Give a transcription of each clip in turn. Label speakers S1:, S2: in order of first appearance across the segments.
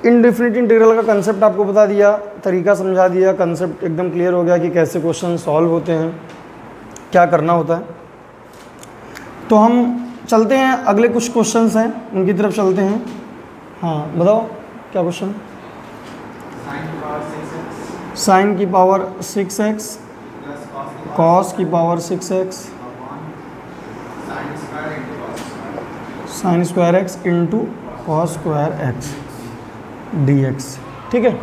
S1: Indefinite integral का concept आपको बता दिया, तरीका समझा दिया, कंसेप्ट एकदम क्लियर हो गया कि कैसे क्वेश्चन सॉल्व होते हैं, क्या करना होता है। तो हम चलते हैं, अगले कुछ क्वेश्चंस हैं उनकी तरफ चलते हैं। हाँ बताओ क्या क्वेश्चन। साइन की पावर 6x कॉस की power 6x sign square x into cos square x dx। ठीक है,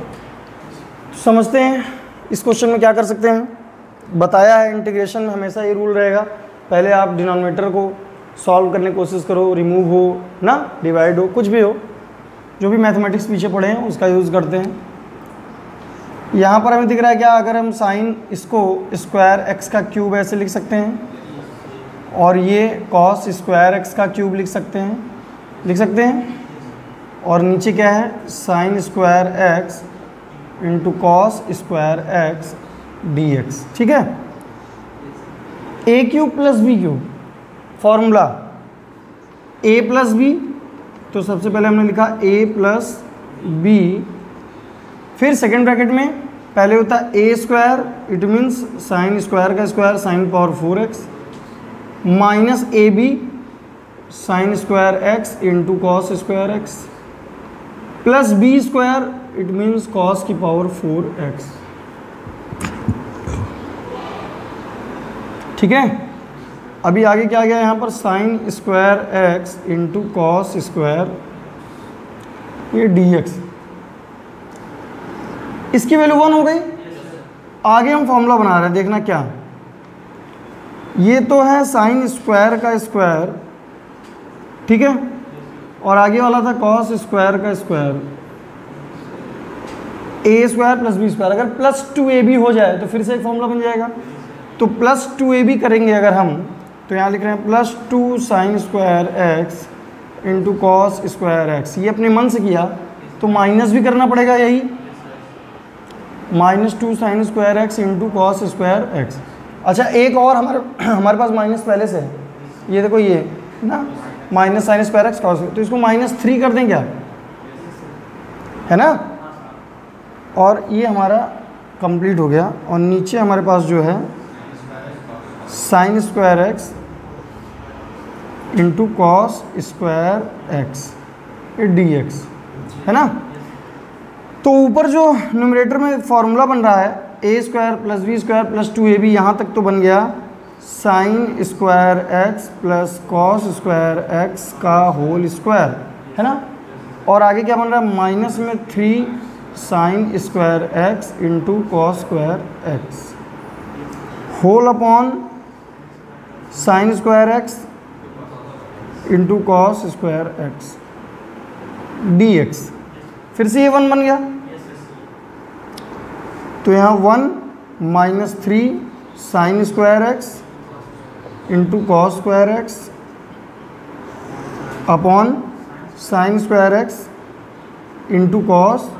S1: समझते हैं इस क्वेश्चन में क्या कर सकते हैं। बताया है इंटीग्रेशन में हमेशा ये रूल रहेगा, पहले आप डिनोमिनेटर को सॉल्व करने की कोशिश करो, रिमूव हो ना, डिवाइड हो, कुछ भी हो, जो भी मैथमेटिक्स पीछे पढ़े हैं उसका यूज़ करते हैं। यहाँ पर हमें दिख रहा है क्या, अगर हम साइन इसको स्क्वायर एक्स का क्यूब ऐसे लिख सकते हैं और ये कॉस स्क्वायर एक्स का क्यूब लिख सकते हैं, और नीचे क्या है sine square x into cos square x dx। ठीक है, a cube plus b cube formula a plus b, तो सबसे पहले हमने लिखा a प्लस बी, फिर सेकेंड ब्रैकेट में पहले होता है a square, it means sine square का square sine power 4x, minus a b sine square x into cos square x, plus b square, it means cos की power 4x। ठीक है, अभी आगे क्या आ गया यहाँ पर, sign square x into cos square ये dx, इसकी वैल्यू 1 हो गई। आगे हम फॉर्मूला बना रहे हैं, देखना क्या, ये तो है साइन स्क्वायर का स्क्वायर, ठीक है, और आगे वाला था कॉस स्क्वायर का स्क्वायर, ए स्क्वायर प्लस बी स्क्वायर। अगर प्लस 2ab हो जाए तो फिर से एक फॉर्मूला बन जाएगा, तो प्लस 2ab करेंगे अगर हम, तो यहाँ लिख रहे हैं plus 2 sign square x into cos square x. ये अपने मन से किया तो माइनस भी करना पड़ेगा, यही minus 2 sign square x into cos square x. अच्छा एक और हमारे पास माइनस पहले से है, ये देखो ये ना minus sign square x cos, तो इसको -3 कर दें क्या, है ना, और ये हमारा कंप्लीट हो गया। और नीचे हमारे पास जो है sine square x into cos square x dx, है ना। तो ऊपर जो न्यूमरेटर में फॉर्मूला बन रहा है a square plus b square plus 2ab, यहाँ तक तो बन गया sine square x plus cos square x का होल स्क्वायर, है ना। और आगे क्या बन रहा है, माइनस में 3 sine square x into cos square x whole upon sine square x into cos square x dx। फिर से ये 1 बन गया, तो यहाँ 1 minus 3 sine square x into cos square x upon sine square x into cos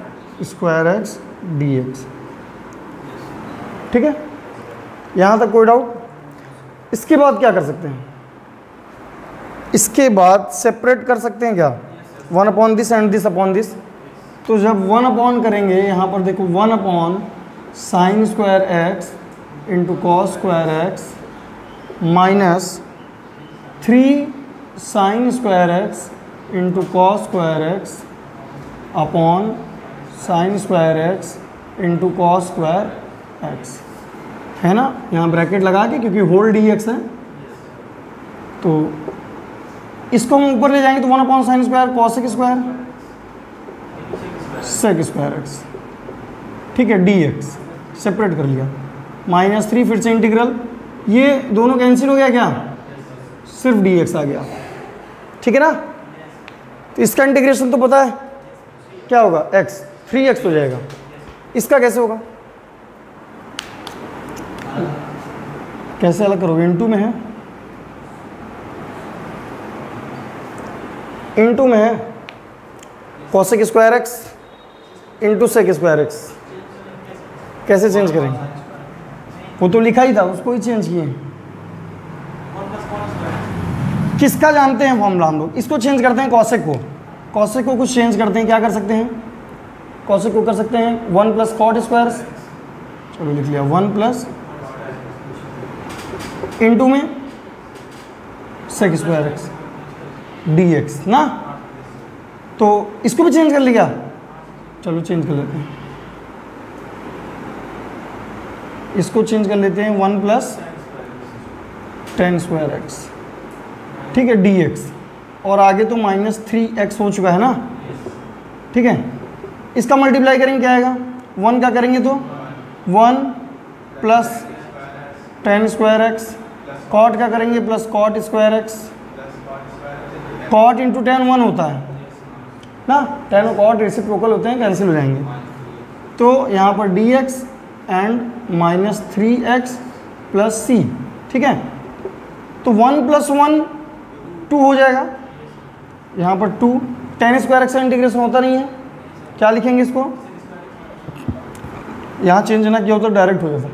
S1: square x dx। ठीक है, यहाँ तक कोई डाउट। इसके बाद क्या कर सकते हैं, इसके बाद सेपरेट कर सकते हैं क्या, 1 upon this and this upon this. तो जब 1 अपॉन करेंगे, यहाँ पर देखो 1 upon sine square x into cos square x minus 3 sine square x into cos square x upon sine square x into cos square x, है ना। यहाँ bracket लगा के, क्योंकि होल dx है, तो इसको हम ऊपर ले जाएंगे तो 1 upon sine square cosec square sec square x, ठीक है, dx सेपरेट कर लिया, -3 फिर से इंटीग्रल, ये दोनों कैंसिल हो गया क्या, सिर्फ dx आ गया, ठीक है ना। तो इसका इंटीग्रेशन तो पता है क्या होगा, x 3x हो जाएगा। इसका कैसे होगा, कैसे अलग करोगे, इनटू में है, इनटू में है cosec square x into sec square x, कैसे चेंज करेंगे, वो तो लिखा ही था, उसको ही चेंज किए। किसका जानते हैं फॉर्मूला हम लोग, इसको चेंज करते हैं कॉसेक को कुछ चेंज करते हैं, क्या कर सकते हैं, कॉसेक को कर सकते हैं 1 प्लस कॉट स्क्वायर, चलो लिख लिया 1 प्लस इंटू में sec square x d x ना। तो इसको भी चेंज कर लिया, चलो चेंज कर लेते हैं, इसको चेंज कर लेते हैं 1 प्लस टेन स्क्वायर एक्स, ठीक है, डी एक्स। और आगे तो -3x हो चुका है ना, ठीक है। इसका मल्टीप्लाई करेंगे क्या आएगा, 1 का करेंगे तो 1 plus tan square x, cot का करेंगे plus cot square x, cot into tan 1 होता है ना, टेन और कॉट रेसिप्रोकल होते हैं, कैंसिल हो जाएंगे। तो यहाँ पर d x and -3x plus c, ठीक है। तो 1 प्लस 1 2 हो जाएगा, यहाँ पर 2, टेन स्क्वायर एक्स का इंटीग्रेशन होता नहीं है, क्या लिखेंगे इसको, यहाँ चेंज ना किया हो तो डायरेक्ट हो जाता,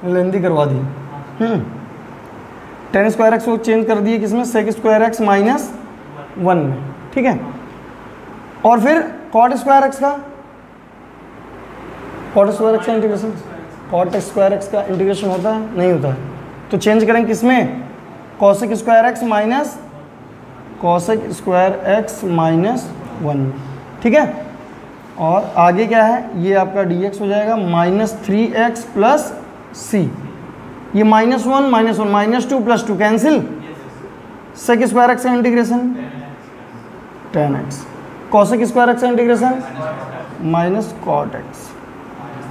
S1: लेंदी करवा दी। टेन स्क्वायर एक्स को चेंज कर दिए किसमें, सेक स्क्वायर एक्स -1 में, ठीक है। और फिर कॉट स्क्वायर एक्स का, कॉट स्क्वायर एक्स का इंटीग्रेशन, कॉट स्क्वायर एक्स का इंटीग्रेशन होता है, नहीं होता है, तो चेंज करेंगे किसमें, cosec square x minus cosec square x -1, ठीक है। और आगे क्या है, ये आपका dx हो जाएगा -3x प्लस सी, ये -1 -2 plus 2 cancel, sec square x का integration 10x, cosec square x का integration minus cot x,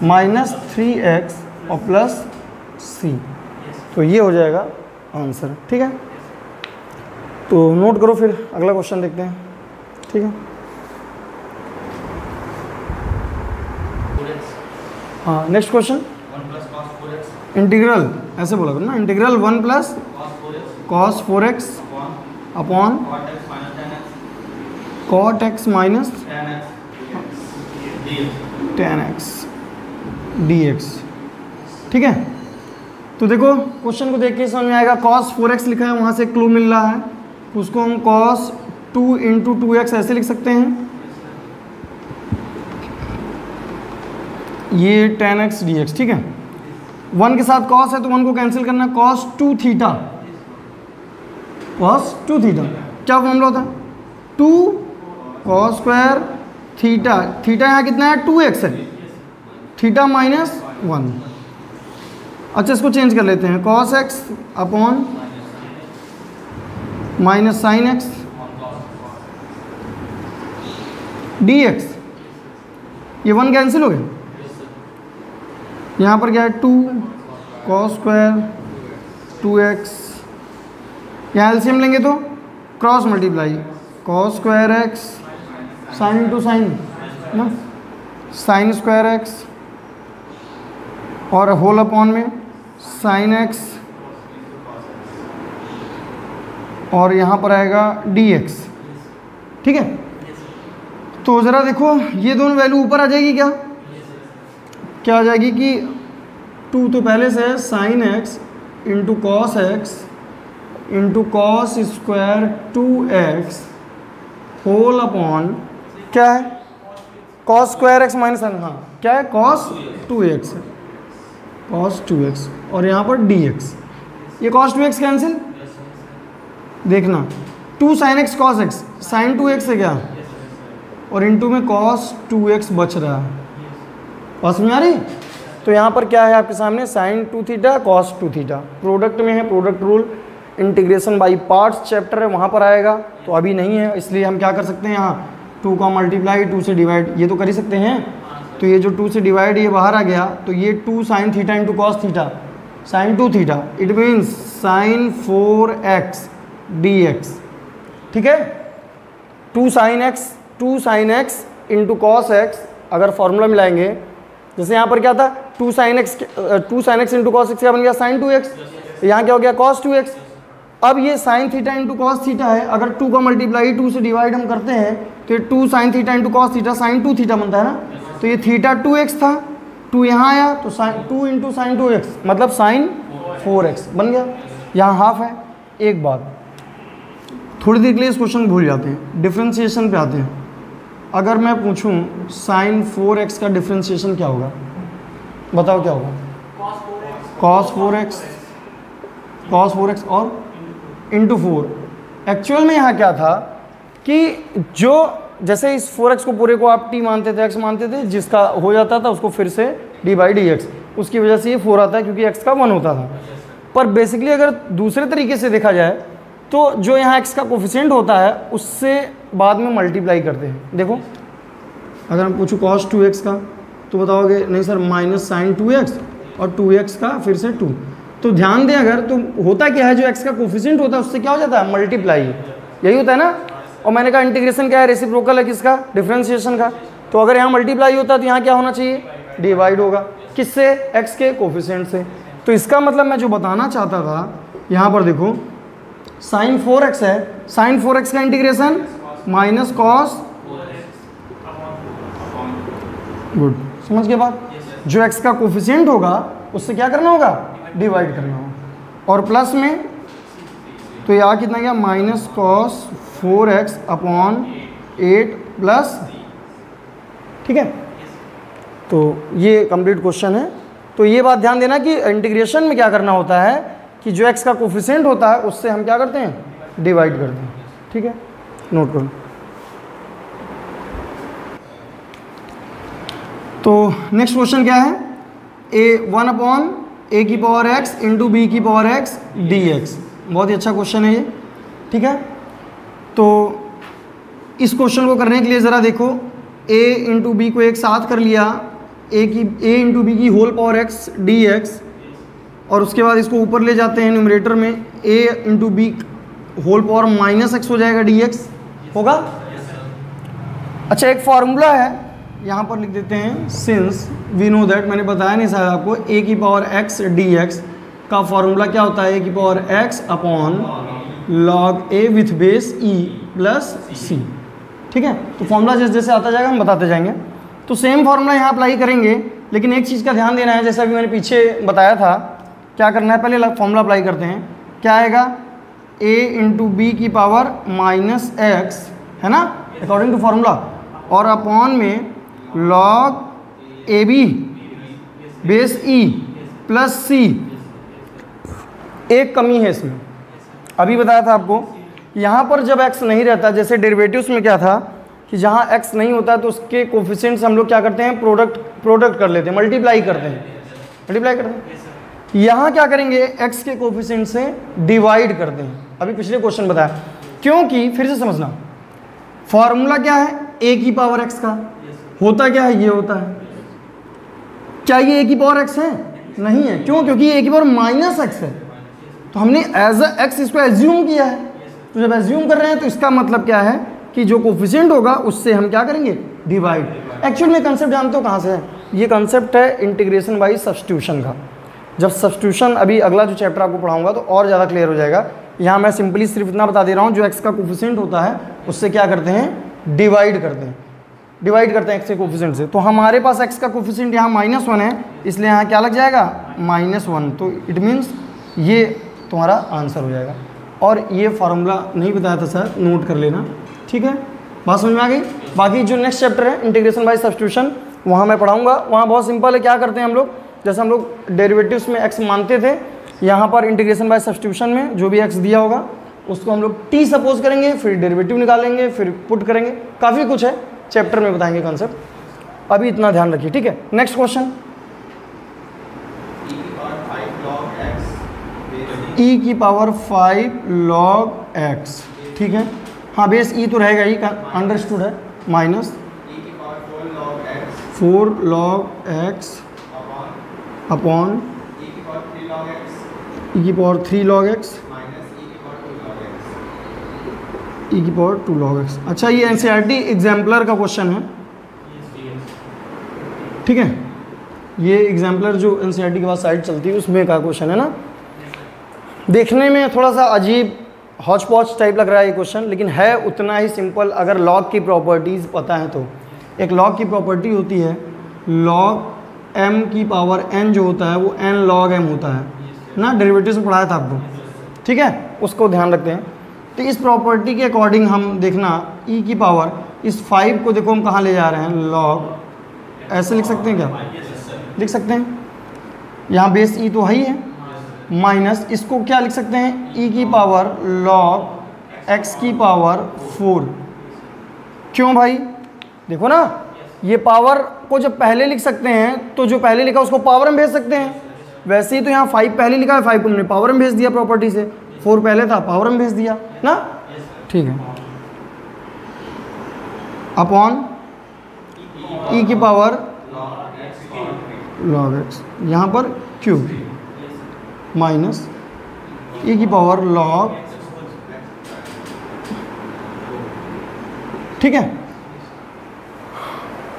S1: -3x और प्लस सी, तो ये हो जाएगा आंसर, ठीक है। तो नोट करो, फिर अगला क्वेश्चन देखते हैं, ठीक है। हाँ, नेक्स्ट क्वेश्चन, इंटीग्रल ऐसे बोला करो ना, integral 1 plus cos 4x upon cot x minus 10x dx, ठीक है। तो देखो क्वेश्चन को देख के समझ में आएगा, cos 4x लिखा है, वहाँ से क्लू मिल रहा है, उसको हम cos 2 × 2x ऐसे लिख सकते हैं, ये 10x dx, ठीक है। 1 के साथ cos है तो 1 को कैंसिल करना, cos 2 थीटा, cos 2 थीटा क्या फॉर्मूला होता है, 2 cos स्क्वायर थीटा, थीटा यहाँ कितना है 2x है, थीटा -1। अच्छा, इसको चेंज कर लेते हैं, cos x upon minus sine x dx, ये 1 कैंसिल हो गया, यहाँ पर क्या है 2 cos स्क्वायर 2x, यहाँ एलसीएम लेंगे तो cross multiply, cos square x sine two sine ना, साइन स्क्वायर x और होल अपॉन में साइन x, और यहाँ पर आएगा dx, ठीक है। तो ज़रा देखो ये दोनों वैल्यू ऊपर आ जाएगी, क्या आ जाएगी कि 2 तो पहले से है sine x into cos x into cos square 2x whole upon क्या है कॉस स्क्वायर x माइनस, हाँ क्या है cos 2x है, cos 2x और यहाँ पर dx, ये cos 2x कैंसिल, देखना 2 sin x cos x, sin 2x है क्या, और इनटू में cos 2x बच रहा है, पास में आ रही। तो यहाँ पर क्या है आपके सामने sin 2 theta cos 2 theta, product में है, product rule, integration by parts chapter है, वहाँ पर आएगा, तो अभी नहीं है, इसलिए हम क्या कर सकते हैं, यहाँ 2 का मल्टीप्लाई 2 से डिवाइड, ये तो कर ही सकते हैं। तो ये जो 2 से डिवाइड ये बाहर आ गया, तो ये 2 sin theta into cos theta, sin 2 theta, it means sin 4x dx, ठीक है। 2 sin x into cos x, अगर फॉर्मूला मिलाएंगे, जैसे यहाँ पर क्या था 2 sin x into cos x क्या बन गया sin 2x, यहाँ क्या हो गया cos 2x। अब ये sin theta into cos theta है, अगर 2 का मल्टीप्लाई 2 से डिवाइड हम करते हैं तो ये 2 sin theta into cos theta sin 2 theta बनता है ना, तो ये थीटा 2x था, 2 यहाँ आया तो 2 इंटू साइन 2x मतलब sin 4x बन गया, यहाँ हाफ है। एक बात थोड़ी देर के लिए इस क्वेश्चन भूल जाते हैं, डिफ्रेंशिएशन पे आते हैं। अगर मैं पूछूं sin 4x का डिफ्रेंशिएशन क्या होगा, बताओ क्या होगा? cos 4x और इंटू 4। एक्चुअल में यहाँ क्या था कि जो जैसे इस 4x को पूरे को आप t मानते थे, x मानते थे, जिसका हो जाता था उसको फिर से d/dx, उसकी वजह से ये 4 आता है क्योंकि x का 1 होता था। पर बेसिकली अगर दूसरे तरीके से देखा जाए तो जो यहाँ x का कोफिशिएंट होता है उससे बाद में मल्टीप्लाई करते हैं। देखो अगर हम पूछूं cos 2x का तो बताओगे नहीं सर माइनस sin 2x और 2x का फिर से 2। तो ध्यान दें अगर, तो होता क्या है जो x का कोफिशिएंट होता है उससे क्या हो जाता है? मल्टीप्लाई, यही होता है ना। और मैंने कहा इंटीग्रेशन क्या है? रेसिप्रोकल है किसका? डिफरेंशिएशन का। तो अगर यहाँ मल्टीप्लाई होता है तो यहाँ क्या होना चाहिए? डिवाइड होगा। किससे? x के कोफिशिएंट से। तो इसका मतलब मैं जो बताना चाहता था यहाँ पर देखो sin 4x है, sin 4x का इंटीग्रेशन माइनस कॉस, गुड, समझ के बाद जो x का कोफिशिएंट होगा उससे क्या करना होगा? डिवाइड करना होगा। और प्लस में तो यहाँ कितना गया? Minus cos 4x upon 8 plus, ठीक है। तो ये कंप्लीट क्वेश्चन है। तो ये बात ध्यान देना कि इंटीग्रेशन में क्या करना होता है कि जो x का कोफिशिएंट होता है उससे हम क्या करते हैं? डिवाइड करते हैं, ठीक है, नोट करो। तो नेक्स्ट क्वेश्चन क्या है? a1 अपॉन a की पावर x इंटू b की पावर x dx। बहुत ही अच्छा क्वेश्चन है ये, ठीक है। तो इस क्वेश्चन को करने के लिए ज़रा देखो, a इंटू बी को एक साथ कर लिया, a इंटू बी की होल पावर x dx, और उसके बाद इसको ऊपर ले जाते हैं न्यूमरेटर में, a into b whole power minus x हो जाएगा dx, होगा। अच्छा एक फार्मूला है यहाँ पर लिख देते हैं, सिंस वी नो दैट, मैंने बताया नहीं शायद आपको, a की पावर x dx का फार्मूला क्या होता है? a की power x upon log a with base e plus c, ठीक है। तो फॉर्मूला जैसे जैसे आता जाएगा हम बताते जाएंगे। तो सेम फार्मूला यहाँ अप्लाई करेंगे, लेकिन एक चीज़ का ध्यान देना है, जैसा अभी मैंने पीछे बताया था, क्या करना है? पहले फॉर्मूला अप्लाई करते हैं। क्या आएगा? a इंटू बी की पावर माइनस x, है ना, अकॉर्डिंग टू फार्मूला, और अपॉन में log a b base e plus c। एक कमी है इसमें, अभी बताया था आपको, यहाँ पर जब x नहीं रहता, जैसे डेरिवेटिव्स में क्या था कि जहाँ x नहीं होता तो उसके कोफिशिएंट से हम लोग क्या करते हैं? प्रोडक्ट कर लेते हैं, मल्टीप्लाई करते हैं। यहाँ क्या करेंगे? x के कोफिशिएंट से डिवाइड करते हैं। अभी पिछले क्वेश्चन बताया, क्योंकि फिर से समझना, फॉर्मूला क्या है? a की पावर x का होता क्या है? ये होता है। क्या ये a की पावर x है? नहीं है। क्यों? क्योंकि a की पावर माइनस x है, तो हमने एज अ x इसको एज्यूम किया है। तो जब एज्यूम कर रहे हैं तो इसका मतलब क्या है कि जो कोफिशिएंट होगा उससे हम क्या करेंगे? डिवाइड। एक्चुअल में कंसेप्ट जानते हो कहाँ से है? ये कंसेप्ट है इंटीग्रेशन बाय सब्स्टिट्यूशन का। जब सब्स्टिट्यूशन, अभी अगला जो चैप्टर आपको पढ़ाऊंगा तो और ज़्यादा क्लियर हो जाएगा। यहाँ मैं सिंपली सिर्फ इतना बता दे रहा हूँ, जो x का कोफिशिएंट होता है उससे क्या करते हैं? डिवाइड करते हैं x के कोफिशिएंट से। तो हमारे पास x का कोफिशिएंट यहाँ -1 है, इसलिए यहाँ क्या लग जाएगा? -1। तो इट मीन्स ये तुम्हारा आंसर हो जाएगा। और ये फार्मूला नहीं बताया था सर, नोट कर लेना, ठीक है। बात समझ में आ गई? बाकी जो नेक्स्ट चैप्टर है इंटीग्रेशन बाय सब्स्टिट्यूशन, वहाँ मैं पढ़ाऊँगा। वहाँ बहुत सिंपल है, क्या करते हैं हम लोग, जैसे हम लोग डेरिवेटिव्स में x मानते थे, यहाँ पर इंटीग्रेशन बाय सब्स्टिट्यूशन में जो भी x दिया होगा उसको हम लोग t सपोज करेंगे, फिर डेरिवेटिव निकालेंगे, फिर पुट करेंगे। काफ़ी कुछ है, चैप्टर में बताएंगे कॉन्सेप्ट। अभी इतना ध्यान रखिए, ठीक है। नेक्स्ट क्वेश्चन, e की पावर 5 log x, ठीक है। हाँ बेस e तो रहेगा ही, अंडरस्टूड है, minus 4 log x upon e की पावर 3 log x e की पावर 2 log x। अच्छा ये NCERT एग्जाम्पलर का क्वेश्चन है, ठीक है। ये एग्जाम्पलर जो NCERT के बाद साइड चलती है उसमें का क्वेश्चन है ना। देखने में थोड़ा सा अजीब हॉच पॉच टाइप लग रहा है ये क्वेश्चन, लेकिन है उतना ही सिंपल अगर लॉग की प्रॉपर्टीज़ पता है तो। एक लॉग की प्रॉपर्टी होती है, लॉग m की पावर n जो होता है वो n log m होता है ना, डेरिवेटिव्स में पढ़ाया था आपको, ठीक है, उसको ध्यान रखते हैं। तो इस प्रॉपर्टी के अकॉर्डिंग हम देखना e की पावर इस 5 को देखो हम कहाँ ले जा रहे हैं, लॉग, ऐसे लिख सकते हैं क्या, लिख सकते हैं, यहाँ बेस ई तो है ही है, माइनस इसको क्या लिख सकते हैं, ई की पावर लॉग एक्स की पावर 4। क्यों भाई, देखो ना, ये पावर को जब पहले लिख सकते हैं तो जो पहले लिखा उसको पावर में भेज सकते हैं। वैसे ही तो यहाँ 5 पहले लिखा है, 5 को हमने पावर में भेज दिया प्रॉपर्टी से, 4 पहले था पावर में भेज दिया ना, ठीक है। अपॉन ई की पावर लॉग एक्स, यहाँ पर क्यूब, माइनस ई की पावर लॉग, ठीक है।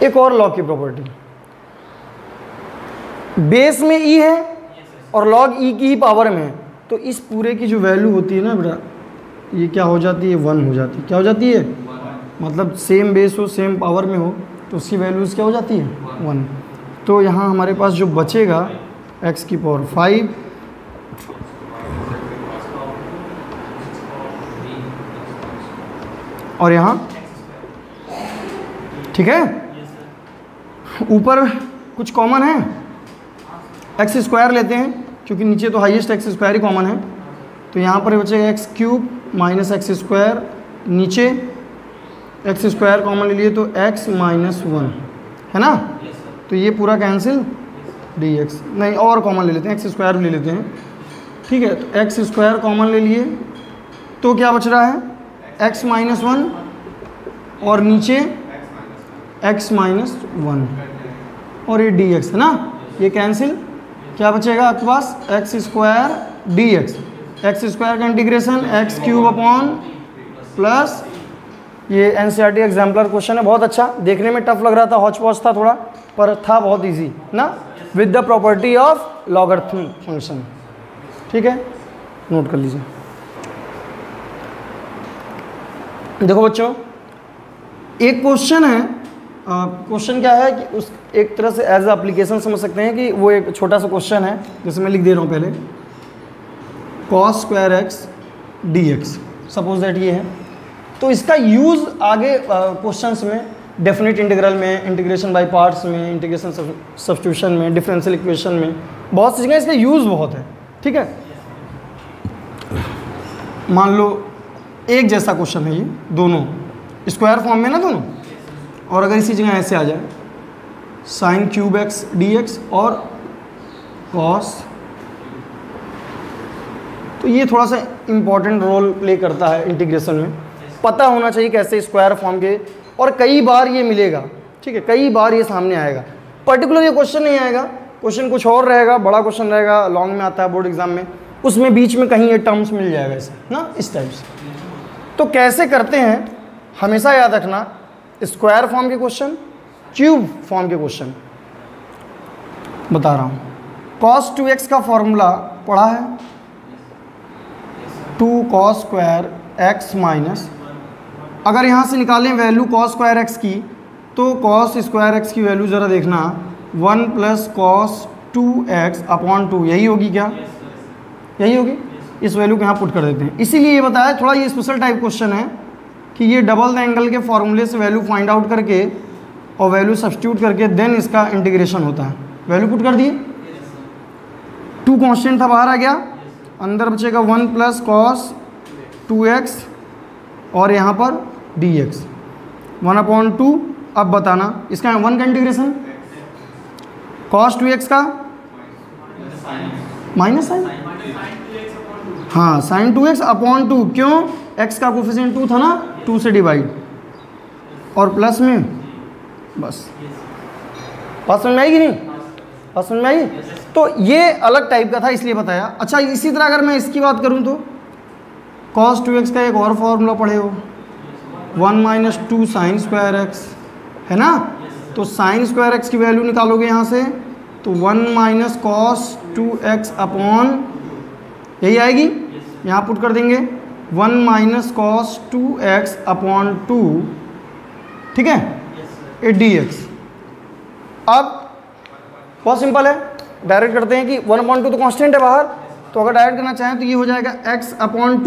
S1: एक और लॉग की प्रॉपर्टी, बेस में ई है और लॉग ई की ही पावर में है, तो इस पूरे की जो वैल्यू होती है ना बेटा, ये क्या हो जाती है, 1 हो जाती है। क्या हो जाती है, मतलब सेम बेस हो, सेम पावर में हो, तो उसकी वैल्यूज़ क्या हो जाती है, 1। तो यहाँ हमारे पास जो बचेगा x की पावर 5 और यहाँ, ठीक है, ऊपर कुछ कॉमन है, एक्स स्क्वायर लेते हैं क्योंकि नीचे तो हाईएस्ट एक्स स्क्वायर ही कॉमन है, तो यहाँ पर बचेगा x cube minus x square, नीचे एक्स स्क्वायर कॉमन ले लिए तो एक्स माइनस 1 है ना, तो ये पूरा कैंसिल, डी एक्स नहीं और कॉमन ले लेते हैं, एक्स स्क्वायर भी ले लेते हैं, ठीक है। तो एक्स स्क्वायर कॉमन ले लिए तो क्या बच रहा है, एक्स माइनस 1 और नीचे एक्स माइनस 1 और ये डी एक्स है ना, ये कैंसिल, क्या बचेगा आपके पास, x square d x, x square का integration x cube upon plus, ये एनसीईआरटी एग्जाम्पलर क्वेश्चन है, बहुत अच्छा, देखने में टफ लग रहा था, हौच पौच था थोड़ा, पर था बहुत इजी ना, with the property of logarithm function, ठीक है, नोट कर लीजिए। देखो बच्चों, एक क्वेश्चन है, क्वेश्चन क्या है कि उस एक तरह से एज अ एप्लीकेशन समझ सकते हैं कि वो एक छोटा सा क्वेश्चन है, जैसे मैं लिख दे रहा हूँ पहले, cos square x d x, suppose that ये है, तो इसका यूज़ आगे क्वेश्चंस में, डेफिनेट इंटीग्रल में, इंटीग्रेशन बाय पार्ट्स में, इंटीग्रेशन सब्स्टिट्यूशन में, डिफरेंशियल इक्वेशन में, बहुत सी जगह इसका यूज़ बहुत है, ठीक है। मान लो एक जैसा क्वेश्चन है ये, दोनों स्क्वायर फॉर्म में ना दोनों, और अगर इसी जगह ऐसे आ जाए sign cube x d x और कॉस, तो ये थोड़ा सा इम्पॉर्टेंट रोल प्ले करता है इंटीग्रेशन में, पता होना चाहिए कैसे स्क्वायर फॉर्म के, और कई बार ये मिलेगा, ठीक है, कई बार ये सामने आएगा, पर्टिकुलर ये क्वेश्चन नहीं आएगा, क्वेश्चन कुछ और रहेगा, बड़ा क्वेश्चन रहेगा, लॉन्ग में आता है बोर्ड एग्जाम में, उसमें बीच में कहीं ये टर्म्स मिल जाएगा ऐसे ना, इस टाइप से। तो कैसे करते हैं, हमेशा याद रखना, स्क्वायर फॉर्म के क्वेश्चन, क्यूब फॉर्म के क्वेश्चन बता रहा हूँ। cos 2x का फॉर्मूला पढ़ा है, 2 cos स्क्वायर एक्स माइनस, अगर यहाँ से निकालें वैल्यू cos स्क्वायर एक्स की, तो cos स्क्वायर एक्स की वैल्यू ज़रा देखना 1 प्लस cos 2x अपॉन 2, यही होगी क्या, यही होगी, इस वैल्यू को यहाँ पुट कर देते हैं। इसीलिए ये बताया, थोड़ा ये स्पेशल टाइप क्वेश्चन है कि ये डबल द एंगल के फॉर्मूले से वैल्यू फाइंड आउट करके और वैल्यू सब्स्टिट्यूट करके देन इसका इंटीग्रेशन होता है। वैल्यू पुट कर दिए, 2 कांस्टेंट था बाहर आ गया, अंदर बचेगा 1 प्लस cos 2x और यहाँ पर dx 1/2। अब बताना इसका 1 का इंटीग्रेशन, cos 2x का माइनस साइन, हाँ साइन 2x अपॉन 2, क्यों, x का कोफिशिएंट 2 था ना, 2 से डिवाइड और प्लस में, बस बात समझ में आई कि नहीं, बात समझ में आई। तो ये अलग टाइप का था इसलिए बताया। अच्छा इसी तरह अगर मैं इसकी बात करूं तो cos 2x का एक और फॉर्मूला पढ़े हो, 1 माइनस 2 साइन स्क्वायर एक्स है ना, तो साइन स्क्वायर एक्स की वैल्यू निकालोगे यहाँ से तो 1 माइनस cos 2x अपॉन, यही आएगी, यहाँ पुट कर देंगे 1 माइनस cos 2x अपॉन 2, ठीक है, ये dx। अब बहुत सिंपल है, डायरेक्ट करते हैं कि 1/2 तो कांस्टेंट है बाहर, तो अगर डायरेक्ट करना चाहें तो ये हो जाएगा x अपॉन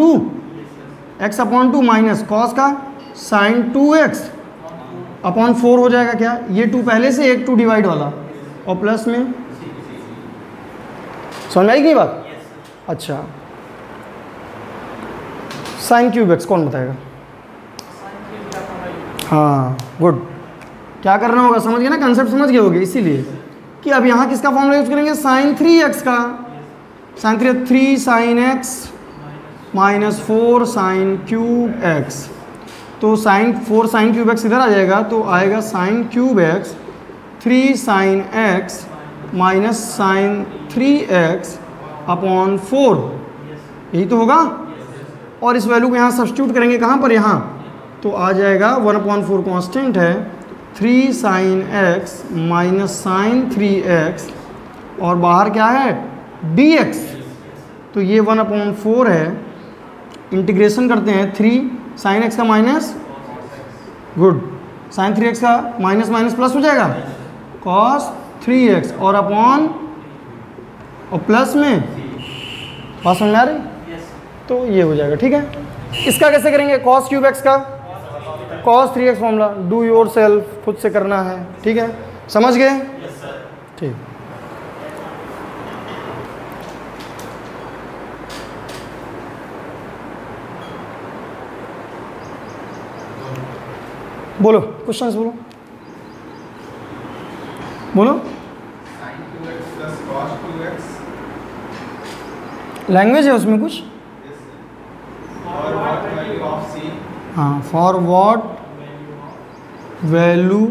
S1: 2 माइनस cos का साइन 2x अपॉन 4 हो जाएगा क्या, ये 2 पहले से एक 2 डिवाइड वाला और प्लस में, समझ आई की बात? अच्छा, साइन क्यूब एक्स कौन बताएगा? हाँ गुड, क्या करना होगा समझ गए ना, कंसेप्ट समझ गए होगे, इसीलिए कि अब यहाँ किसका फॉर्मूला यूज करेंगे, साइन 3x का, sine 3 sine x minus 4 sine cube x, तो साइन 4 साइन क्यूब एक्स इधर आ जाएगा तो आएगा sine cube x 3 sine x minus sine 3x upon 4, यही तो होगा। और इस वैल्यू को यहाँ सब्स्टिट्यूट करेंगे कहाँ पर, यहाँ, तो आ जाएगा 1/4 कांस्टेंट है 3 sine x minus sine 3x और बाहर क्या है dx, तो ये 1/4 है, इंटीग्रेशन करते हैं 3 साइन एक्स का माइनस, गुड, साइन 3x का माइनस माइनस प्लस हो जाएगा cos 3x और अपॉन और प्लस में, बात समझ में आ रही? तो ये हो जाएगा, ठीक है। इसका कैसे करेंगे, cos क्यूब एक्स का cos 3x formula, do your self, खुद से करना है, ठीक है, समझ गए? ठीक, बोलो क्वेश्चंस बोलो, बोलो। लैंग्वेज है उसमें कुछ, हाँ, for what value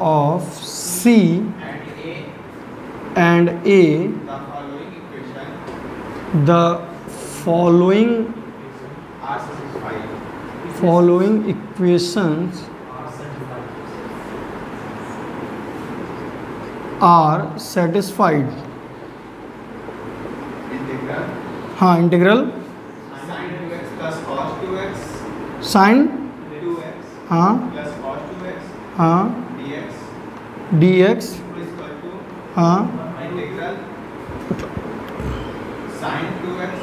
S1: of c and a the following equations are satisfied, हाँ, इंटीग्रल साइन, हाँ हाँ dx, हाँ
S2: साइन 2x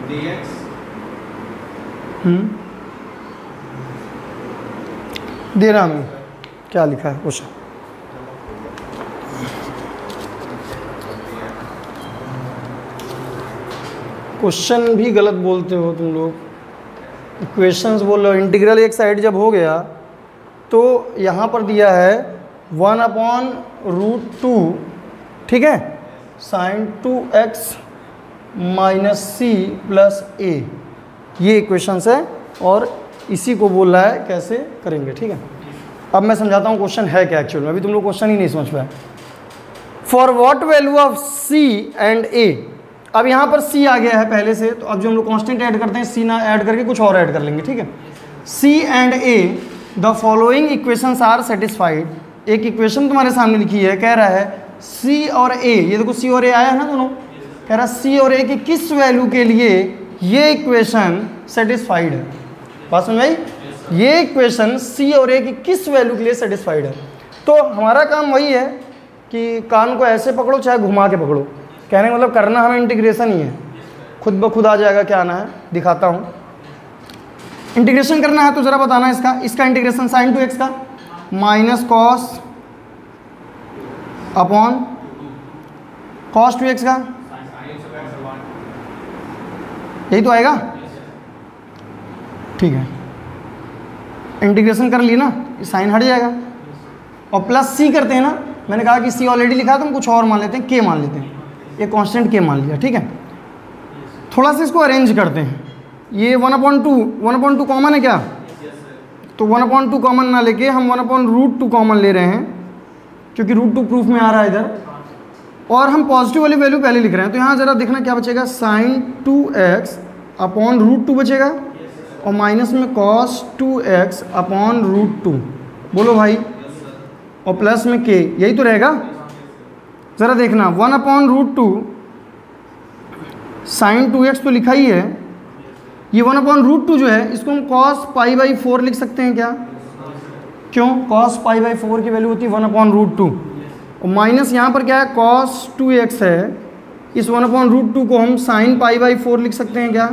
S2: dx,
S1: दे रहा हूँ, क्या लिखा है क्वेश्चन, क्वेश्चन भी गलत बोलते हो तुम लोग, इक्वेशंस बोल रहे हो। इंटीग्रल एक साइड जब हो गया तो यहाँ पर दिया है 1/√2, ठीक है, sine 2x minus c plus a, ये इक्वेशंस है और इसी को बोल रहा है कैसे करेंगे, ठीक है। अब मैं समझाता हूँ क्वेश्चन है क्या एक्चुअल में, अभी तुम लोग क्वेश्चन ही नहीं समझ पाए। For what value of c and a, अब यहाँ पर c आ गया है पहले से, तो अब जो हम लोग कांस्टेंट ऐड करते हैं c ना ऐड करके कुछ और ऐड कर लेंगे, ठीक है। c and a the following equations are satisfied, एक इक्वेशन तुम्हारे सामने लिखी है, कह रहा है c और a, ये देखो c और a आया है ना दोनों, कह रहा है c और a की किस वैल्यू के लिए ये इक्वेशन सेटिस्फाइड है, बात समझ आई? ये इक्वेशन c और a की किस वैल्यू के लिए सेटिस्फाइड है। तो हमारा काम वही है कि कान को ऐसे पकड़ो चाहे घुमा के पकड़ो, कहने का मतलब करना हमें इंटीग्रेशन ही है, खुद ब खुद आ जाएगा, क्या आना है दिखाता हूँ। इंटीग्रेशन करना है तो ज़रा बताना इसका इंटीग्रेशन साइन 2x का minus cos upon cos 2x का, यही तो आएगा, ठीक है। इंटीग्रेशन कर लिए ना, साइन हट जाएगा और प्लस c करते हैं ना, मैंने कहा कि c ऑलरेडी लिखा था, हम कुछ और मान लेते हैं, k मान लेते हैं, ये कांस्टेंट k मान लिया, ठीक है। थोड़ा सा इसको अरेंज करते हैं, ये 1/2 कॉमन है क्या, तो 1/2 कॉमन ना लेके हम 1/√2 कॉमन ले रहे हैं, क्योंकि √2 प्रूफ में आ रहा है इधर, और हम पॉजिटिव वाली वैल्यू पहले लिख रहे हैं। तो यहाँ ज़रा देखना क्या बचेगा, साइन 2x अपॉन √2 बचेगा और माइनस में cos 2x अपॉन √2, बोलो भाई, और प्लस में k, यही तो रहेगा। ज़रा देखना 1/√2 साइन 2x तो लिखा ही है, ये 1/√2 जो है इसको हम cos π/4 लिख सकते हैं क्या, क्यों, cos π/4 की वैल्यू होती है 1/√2 और माइनस यहाँ पर क्या है cos 2x है, इस 1/√2 को हम sin π/4 लिख सकते हैं क्या,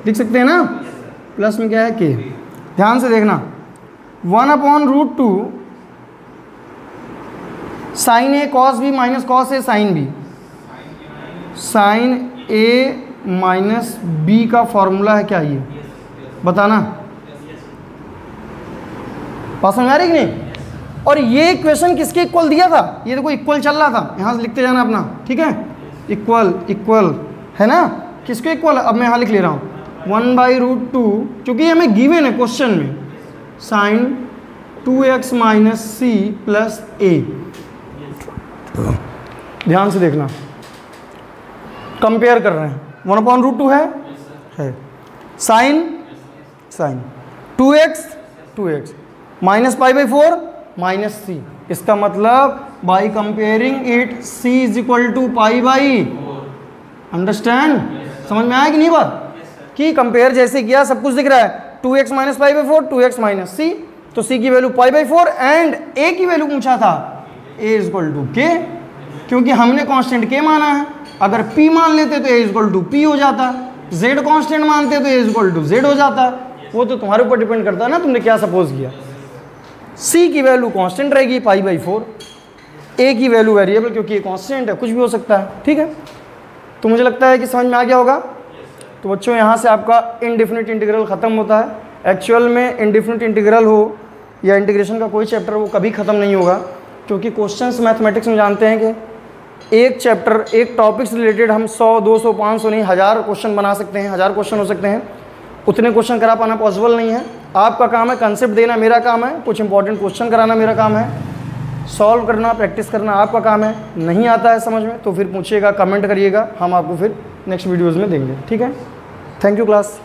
S1: लिख सकते हैं ना, प्लस में क्या है k। ध्यान से देखना, 1/√2 sign A cos B minus cos A sine B. Sign A minus B का फॉर्मूला है क्या ये, बताना। बात समझ आ रही कि नहीं? और ये इक्वेशन किसके इक्वल दिया था, ये देखो इक्वल चल रहा था, यहाँ से लिखते जाना अपना, ठीक है। इक्वल इक्वल है ना, किसके इक्वल? अब मैं यहाँ लिख ले रहा हूँ 1/√2, क्योंकि हमें गिवन है क्वेश्चन में, sine 2x minus c plus a. ध्यान से देखना, कंपेयर कर रहे हैं, 1/√2 है sine 2x minus π/4 minus c. इसका मतलब by comparing it c is equal to π/, understand? समझ में आया कि नहीं बात? कि कंपेयर जैसे किया सब कुछ दिख रहा है, 2x माइनस π/4 2x माइनस सी, तो c की वैल्यू π/4 एंड a की वैल्यू पूछा था a is equal to k, क्योंकि हमने कांस्टेंट k माना है। अगर p मान लेते तो a is equal to p हो जाता, z कांस्टेंट मानते तो a is equal to z हो जाता। वो तो तुम्हारे ऊपर डिपेंड करता है ना, तुमने क्या सपोज किया। c की वैल्यू कांस्टेंट रहेगी π/4, a की वैल्यू वेरिएबल, क्योंकि ये कांस्टेंट है, कुछ भी हो सकता है, ठीक है। तो मुझे लगता है कि समझ में आ गया होगा। तो बच्चों यहाँ से आपका इनडेफिनिट इंटीग्रल ख़त्म होता है। एक्चुअल में इनडेफिनिट इंटीग्रल हो या इंटीग्रेशन का कोई चैप्टर वो कभी ख़त्म नहीं होगा, क्योंकि क्वेश्चंस मैथमेटिक्स में जानते हैं कि एक चैप्टर एक टॉपिक से रिलेटेड हम 100 200 500 नहीं 1000 क्वेश्चन बना सकते हैं, 1000 क्वेश्चन हो सकते हैं। उतने क्वेश्चन करा पाना पॉसिबल नहीं है। आपका काम है कंसेप्ट देना, मेरा काम है कुछ इंपॉर्टेंट क्वेश्चन कराना, मेरा काम है सॉल्व करना, प्रैक्टिस करना आपका काम है। नहीं आता है समझ में तो फिर पूछिएगा, कमेंट करिएगा, हम आपको फिर नेक्स्ट वीडियोज़ में देंगे, ठीक है। Thank you class.